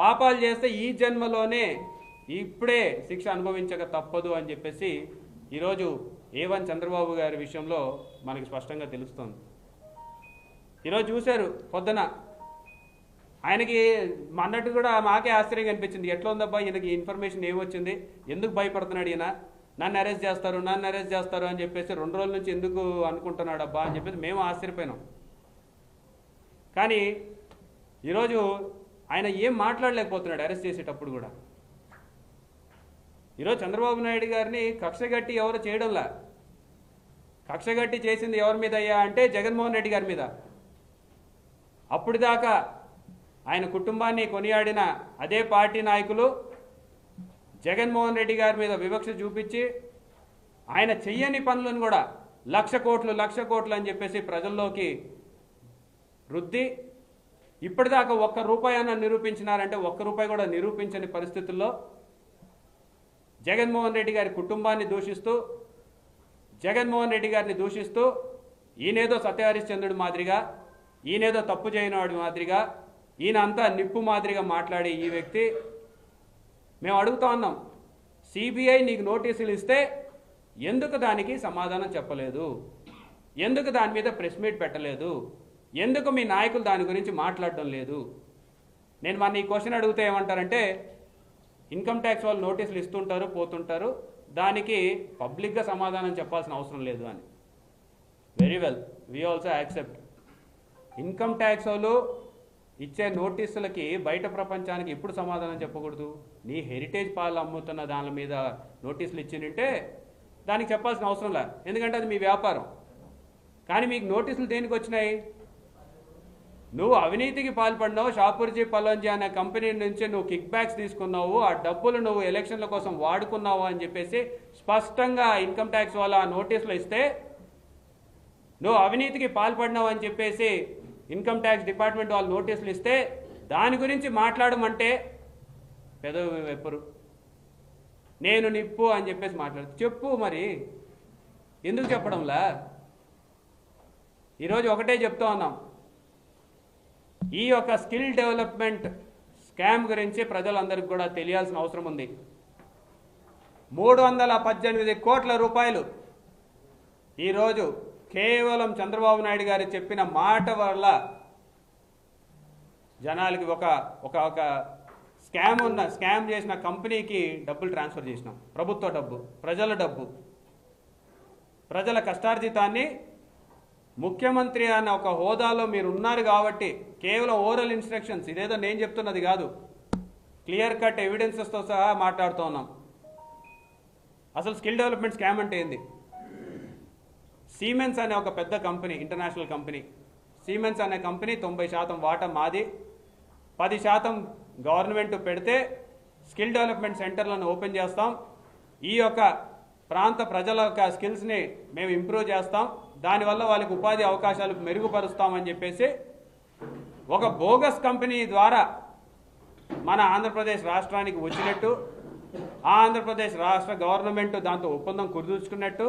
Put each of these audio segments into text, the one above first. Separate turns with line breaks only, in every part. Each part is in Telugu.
పాపాలు చేస్తే ఈ జన్మలోనే ఇప్పుడే శిక్ష అనుభవించక తప్పదు అని చెప్పేసి ఈరోజు A1 చంద్రబాబు గారి విషయంలో మనకి స్పష్టంగా తెలుస్తుంది. ఈరోజు చూశారు పొద్దున ఆయనకి అన్నట్టు కూడా మాకే ఆశ్చర్యంగా అనిపించింది. ఎట్లా ఉందబ్బా ఈయనకి ఇన్ఫర్మేషన్ ఏమొచ్చింది, ఎందుకు భయపడుతున్నాడు ఈయన, నన్ను అరెస్ట్ చేస్తారు అని చెప్పేసి 2 రోజుల నుంచి ఎందుకు అనుకుంటున్నాడు అబ్బా అని చెప్పేసి మేము ఆశ్చర్యపోయినాం. కానీ ఈరోజు ఆయన ఏం మాట్లాడలేకపోతున్నాడు అరెస్ట్ చేసేటప్పుడు కూడా. ఈరోజు చంద్రబాబు నాయుడు గారిని కక్షగట్టి ఎవరు చేయడంలా. కక్షగట్టి చేసింది ఎవరి మీద అయ్యా అంటే జగన్మోహన్ రెడ్డి గారి మీద. అప్పటిదాకా ఆయన కుటుంబాన్ని కొనియాడిన అదే పార్టీ నాయకులు జగన్మోహన్ రెడ్డి గారి మీద వివక్ష చూపించి ఆయన చెయ్యని పనులను కూడా 1,00,00,000 కోట్లు అని చెప్పేసి ప్రజల్లోకి రుద్ది ఇప్పటిదాకా ₹1 అన్న నిరూపించినారంటే ₹1 కూడా నిరూపించని పరిస్థితుల్లో జగన్మోహన్ రెడ్డి గారి కుటుంబాన్ని దూషిస్తూ జగన్మోహన్ రెడ్డి గారిని దూషిస్తూ ఈయనేదో సత్యహరిశ్చంద్రుడి మాదిరిగా, ఈయనేదో తప్పు చేయనివాడి మాదిరిగా, ఈయన అంతా నిప్పు మాదిరిగా మాట్లాడే ఈ వ్యక్తి, మేము అడుగుతా ఉన్నాం, సిబిఐ నీకు నోటీసులు ఇస్తే ఎందుకు దానికి సమాధానం చెప్పలేదు, ఎందుకు దాని మీద ప్రెస్ మీట్ పెట్టలేదు, ఎందుకు మీ నాయకులు దాని గురించి మాట్లాడడం లేదు? నేను మన ఈ క్వశ్చన్ అడిగితే ఏమంటారంటే ఇన్కమ్ ట్యాక్స్ వాళ్ళు నోటీసులు ఇస్తుంటారు పోతుంటారు, దానికి పబ్లిక్గా సమాధానం చెప్పాల్సిన అవసరం లేదు అని. Very well, we also accept. Income tax వాళ్ళు ఇచ్చే నోటీసులకి బయట ప్రపంచానికి ఎప్పుడు సమాధానం చెప్పకూడదు? నీ హెరిటేజ్ పాలు అమ్ముతున్న దాని మీద నోటీసులు ఇచ్చిందంటే దానికి చెప్పాల్సిన అవసరం లేదు, ఎందుకంటే అది మీ వ్యాపారం. కానీ మీకు నోటీసులు దేనికి వచ్చినాయి? నువ్వు అవినీతికి పాల్పడినావు, షాపూర్జీ పలోంజీ అనే కంపెనీ నుంచి నువ్వు కిక్ బ్యాక్స్ తీసుకున్నావు, ఆ డబ్బులు నువ్వు ఎలక్షన్ల కోసం వాడుకున్నావు అని చెప్పేసి స్పష్టంగా ఇన్కమ్ ట్యాక్స్ వాళ్ళ ఆ నోటీసులు ఇస్తే, నువ్వు అవినీతికి పాల్పడినావు అని చెప్పేసి ఇన్కమ్ ట్యాక్స్ డిపార్ట్మెంట్ వాళ్ళు నోటీసులు ఇస్తే దాని గురించి మాట్లాడమంటే పెదవి వెప్పరు, నేను నిప్పు అని చెప్పేసి మాట్లాడు. చెప్పు మరి, ఎందుకు చెప్పడంలా? ఈరోజు ఒకటే చెప్తా ఉన్నాం, ఈ యొక్క స్కిల్ డెవలప్మెంట్ స్కామ్ గురించి ప్రజలందరికీ కూడా తెలియాల్సిన అవసరం ఉంది. 318 కోట్ల రూపాయలు ఈరోజు కేవలం చంద్రబాబు నాయుడు గారు చెప్పిన మాట వల్ల జనాలకి ఒక స్కామ్ చేసిన కంపెనీకి డబ్బులు ట్రాన్స్ఫర్ చేసినాం. ప్రభుత్వ డబ్బు, ప్రజల డబ్బు, ప్రజల కష్టార్జితాన్ని ముఖ్యమంత్రి అన్న ఒక హోదాలో మీరు ఉన్నారు కాబట్టి కేవలం ఓరల్ ఇన్స్ట్రక్షన్స్, ఇదేదో నేను చెప్తున్నది కాదు, క్లియర్ కట్ ఎవిడెన్సెస్తో సహా మాట్లాడుతూ ఉన్నాం. అసలు స్కిల్ డెవలప్మెంట్ స్కామ్ అంటే ఏంది? సిమెన్స్ అనే ఒక పెద్ద కంపెనీ, ఇంటర్నేషనల్ కంపెనీ, సిమెన్స్ అనే కంపెనీ 90% వాటా మాది, 10% గవర్నమెంట్ పెడితే స్కిల్ డెవలప్మెంట్ సెంటర్లను ఓపెన్ చేస్తాం, ఈ యొక్క ప్రాంత ప్రజల యొక్క స్కిల్స్ని మేము ఇంప్రూవ్ చేస్తాం, దానివల్ల వాళ్ళకి ఉపాధి అవకాశాలు మెరుగుపరుస్తామని చెప్పేసి ఒక బోగస్ కంపెనీ ద్వారా మన ఆంధ్రప్రదేశ్ రాష్ట్రానికి వచ్చినట్టు, ఆ ఆంధ్రప్రదేశ్ రాష్ట్ర గవర్నమెంట్ దాంతో ఒప్పందం కుదుర్చుకున్నట్టు,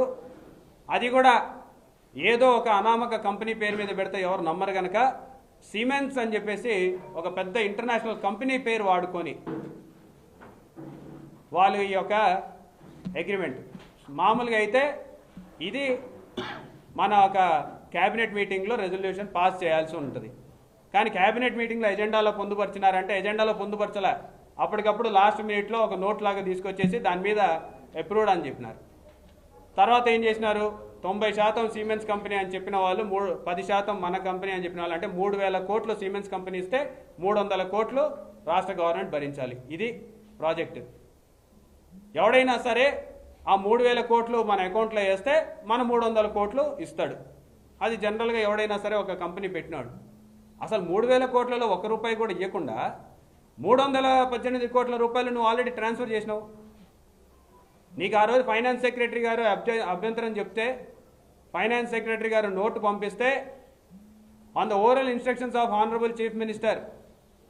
అది కూడా ఏదో ఒక అనామక కంపెనీ పేరు మీద పెడితే ఎవరు నమ్మరు కనుక సిమెన్స్ అని చెప్పేసి ఒక పెద్ద ఇంటర్నేషనల్ కంపెనీ పేరు వాడుకొని వాళ్ళు ఈ యొక్క అగ్రిమెంట్, మామూలుగా అయితే ఇది మన ఒక క్యాబినెట్ మీటింగ్లో రెజల్యూషన్ పాస్ చేయాల్సి ఉంటుంది. కానీ క్యాబినెట్ మీటింగ్లో ఎజెండాలో పొందుపరిచినారంటే ఎజెండాలో పొందుపరచలే, అప్పటికప్పుడు లాస్ట్ మినిట్లో ఒక నోట్ లాగా తీసుకొచ్చేసి దాని మీద అప్రూవ్డ్ అని చెప్పినారు. తర్వాత ఏం చేసినారు, 90% సిమెన్స్ కంపెనీ అని చెప్పిన వాళ్ళు 10% మన కంపెనీ అని చెప్పిన వాళ్ళు, అంటే 3,000 కోట్లు సిమెన్స్ కంపెనీ ఇస్తే 300 కోట్లు రాష్ట్ర గవర్నమెంట్ భరించాలి. ఇది ప్రాజెక్టు. ఎవడైనా సరే ఆ 3,000 కోట్లు మన అకౌంట్లో వేస్తే మన 300 కోట్లు ఇస్తాడు. అది జనరల్గా ఎవడైనా సరే ఒక కంపెనీ పెట్టినాడు. అసలు 3,000 కోట్లలో ₹1 కూడా ఇవ్వకుండా 318 కోట్ల రూపాయలు నువ్వు ఆల్రెడీ ట్రాన్స్ఫర్ చేసినావు. నీకు ఆ రోజు ఫైనాన్స్ సెక్రటరీ గారు అభ్యంతరం చెప్తే, ఫైనాన్స్ సెక్రటరీ గారు నోటు పంపిస్తే on the oral instructions of honourable chief minister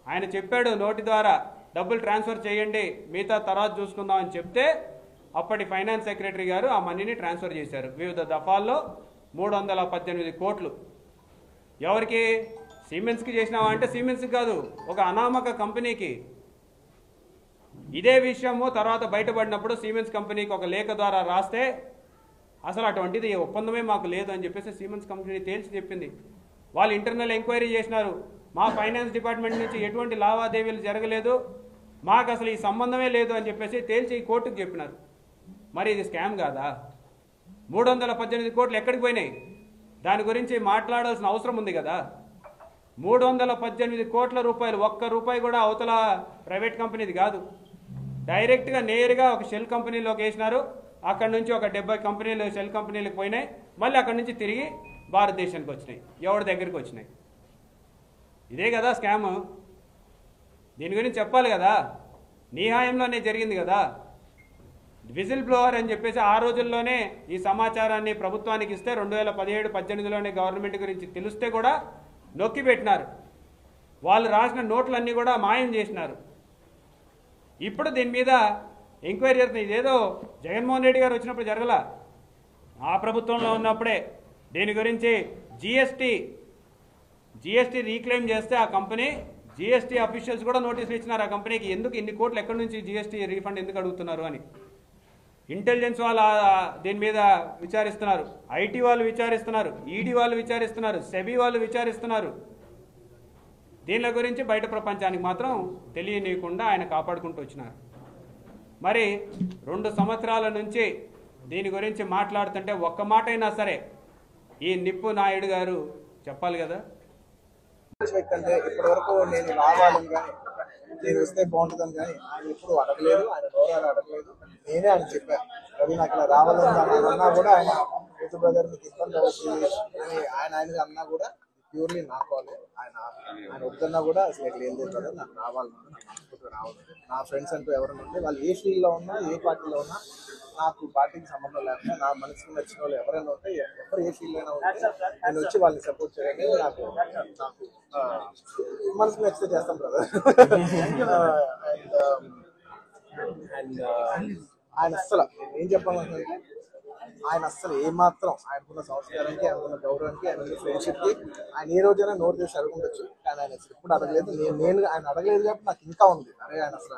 ఆయన చెప్పాడు, నోటి ద్వారా డబ్బులు ట్రాన్స్ఫర్ చేయండి, మిగతా తర్వాత చూసుకుందాం అని చెప్తే అప్పటి ఫైనాన్స్ సెక్రటరీ గారు ఆ మనీని ట్రాన్స్ఫర్ చేశారు వివిధ దఫాల్లో 318 కోట్లు. ఎవరికి? సిమెన్స్కి చేసినావా అంటే సిమెన్స్కి కాదు, ఒక అనామక కంపెనీకి ఇదే విషయము తర్వాత బయటపడినప్పుడు సిమెన్స్ కంపెనీకి ఒక లేఖ ద్వారా రాస్తే అసలు అటువంటిది ఒప్పందమే మాకు లేదు అని చెప్పేసి సిమెన్స్ కంపెనీ తేల్చి చెప్పింది. వాళ్ళు ఇంటర్నల్ ఎంక్వైరీ చేసినారు, మా ఫైనాన్స్ డిపార్ట్మెంట్ నుంచి ఎటువంటి లావాదేవీలు జరగలేదు, మాకు అసలు ఈ సంబంధమే లేదు అని చెప్పేసి తేల్చి కోర్టుకు చెప్పినారు. మరి ఇది స్కామ్ కాదా? 318 కోట్లు ఎక్కడికి పోయినాయి? దాని గురించి మాట్లాడాల్సిన అవసరం ఉంది కదా. 318 కోట్ల రూపాయలు, ఒక్క రూపాయి కూడా అవతల ప్రైవేట్ కంపెనీది కాదు, డైరెక్ట్గా నేరుగా ఒక షెల్ కంపెనీలోకి వేసినారు. అక్కడ నుంచి ఒక 70 కంపెనీలు షెల్ కంపెనీలకు పోయినాయి, మళ్ళీ అక్కడి నుంచి తిరిగి భారతదేశానికి వచ్చినాయి, ఎవరి దగ్గరికి వచ్చినాయి. ఇదే కదా స్కామ్. దీని గురించి చెప్పాలి కదా. నీ హాయంలోనే జరిగింది కదా. విజిల్ బ్లోవర్ అని చెప్పేసి ఆ రోజుల్లోనే ఈ సమాచారాన్ని ప్రభుత్వానికి ఇస్తే 2017-18లోనే గవర్నమెంట్ గురించి తెలిస్తే కూడా నొక్కి పెట్టినారు. వాళ్ళు రాసిన నోట్లన్నీ కూడా మాయం చేసినారు. ఇప్పుడు దీని మీద ఎంక్వైరీ జరుగుతుంది. ఇదేదో జగన్మోహన్ రెడ్డి గారు వచ్చినప్పుడు జరగల, ఆ ప్రభుత్వంలో ఉన్నప్పుడే దీని గురించి జిఎస్టీ రీక్లెయిమ్ చేస్తే ఆ కంపెనీ జిఎస్టీ అఫీషియల్స్ కూడా నోటీసులు ఇచ్చినారు ఆ కంపెనీకి, ఎందుకు ఇన్ని కోట్లు ఎక్కడి నుంచి జిఎస్టీ రీఫండ్ ఎందుకు అడుగుతున్నారు అని. ఇంటెలిజెన్స్ వాళ్ళు దీని మీద విచారిస్తున్నారు, ఐటీ వాళ్ళు విచారిస్తున్నారు, ఈడీ వాళ్ళు విచారిస్తున్నారు, సెబీ వాళ్ళు విచారిస్తున్నారు. దీని గురించి బయట ప్రపంచానికి మాత్రం తెలియనీయకుండా ఆయన కాపాడుకుంటూ వచ్చినారు. మరి 2 సంవత్సరాల నుంచి దీని గురించి మాట్లాడుతుంటే ఒక్క మాట అయినా సరే ఈ నిప్పు నాయుడు గారు చెప్పాలి కదా.
వ్యక్తి అంటే ఇప్పటి వరకు నేను రావాలని కానీ నేను వస్తే బాగుంటుందని కానీ ఆయన ఎప్పుడు అడగలేదు, ఆయన గౌరవాలు అడగలేదు. నేనే ఆయన చెప్పాను, రవి నాకు ఇలా రావాలని అన్నా కూడా ఆయన రైతు బ్రదర్ మీకు ఇబ్బంది అవుతుంది అని ఆయన అన్నా కూడా ప్యూర్లీ నా కాలే. ఆయన వద్దన్నా కూడా అసలు ఎట్లా ఏం లేదు కదా, నాకు రావాలన్నా నాకు రావాలి. నా ఫ్రెండ్స్ అంటూ ఎవరైనా ఉంటే వాళ్ళు ఏ ఫీల్డ్లో ఉన్నా ఏ పార్టీలో ఉన్నా నాకు పార్టీకి సంబంధం లేకుండా నా మనసుకు నచ్చిన వాళ్ళు ఎవరైనా ఉంటే ఎవరు ఏ ఫీల్డ్ అయినా ఉంటే నేను వచ్చి వాళ్ళని సపోర్ట్ చేయండి. నాకు మనసుకు నచ్చితే చేస్తాం బ్రదర్. అండ్ ఆయన అస్సలు ఏం చెప్పాలంటే ఆయన అస్సలు ఏమాత్రం ఆయనకున్న సంస్కారానికి, ఆయనకున్న గౌరవానికి, ఆయనకున్న ఫ్రెండ్షిప్కి ఆయన ఏ రోజైనా నోరు చేసి అడుగుండొచ్చు, కానీ ఆయన అసలు ఎప్పుడు అడగలేదు. నేను ఆయన అడగలేదు కాబట్టి నాకు ఇంకా ఉంది, అరే ఆయన అసలు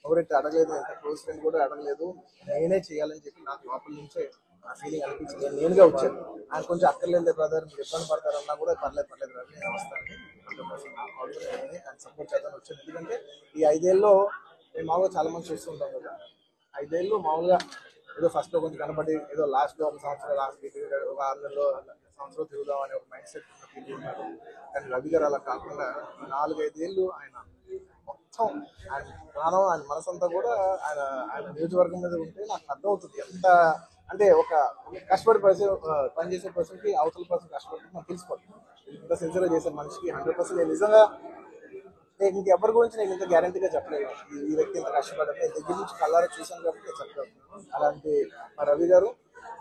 ఎవరైతే అడగలేదు, ఎంత క్లోజ్ ఫ్రెండ్ కూడా అడగలేదు, నేనే చేయాలని చెప్పి నాకు లోపల నుంచే ఆ ఫీలింగ్ అనిపించింది. నేను నేనుగా వచ్చాను. ఆయన కొంచెం అక్కర్లేదు బ్రదర్, మీరు ఇబ్బంది పడతారన్నా కూడా పర్లేదు బ్రదర్ నేను వస్తాను, నేనే ఆయన సపోర్ట్ చేద్దాం వచ్చాను. ఎందుకంటే ఈ 5 ఏళ్ళలో మేము మామూలుగా చాలా మంది చూస్తుంటాం కదా, 5 ఏళ్ళు మామూలుగా ఏదో ఫస్ట్లో కొంచెం కనబడి ఏదో లాస్ట్లో ఒక సంవత్సరం లాస్ట్ ఒక 6 నెలలో సంవత్సరం తిరుగుదాం అనే ఒక మైండ్ సెట్ ఫీల్ ఉన్నారు. కానీ రవి గారు అలా కాకుండా 4-5 ఏళ్ళు ఆయన మొత్తం ఆయన ప్రాణం, ఆయన మనసంతా కూడా ఆయన నియోజకవర్గం మీద ఉంటే నాకు అర్థమవుతుంది ఎంత అంటే ఒక కష్టపడి పనిచేసే పర్సన్కి అవతల పర్సన్ కష్టపడి నాకు తెలిసిపోతుంది. ఇంత సిన్సియర్గా చేసే మనిషికి 100% నేను నిజంగా నేను ఇంకెవరి గురించి నేను ఇంత గ్యారంటీగా చెప్పలేదు. ఈ వ్యక్తి ఇంత కష్టపడ్డా నేను దగ్గర నుంచి కళ్ళారా చూశాను కాబట్టి నేను చెప్పలేదు. అలాంటి మా రవి గారు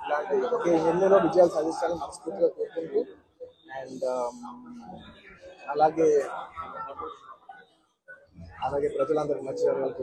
ఇలాంటి ఎన్నెన్నో విజయాలు సాధించాలని మనస్ఫూర్తిగా కోరుకుంటూ అండ్ అలాగే ప్రజలందరూ మంచి జరగాలి.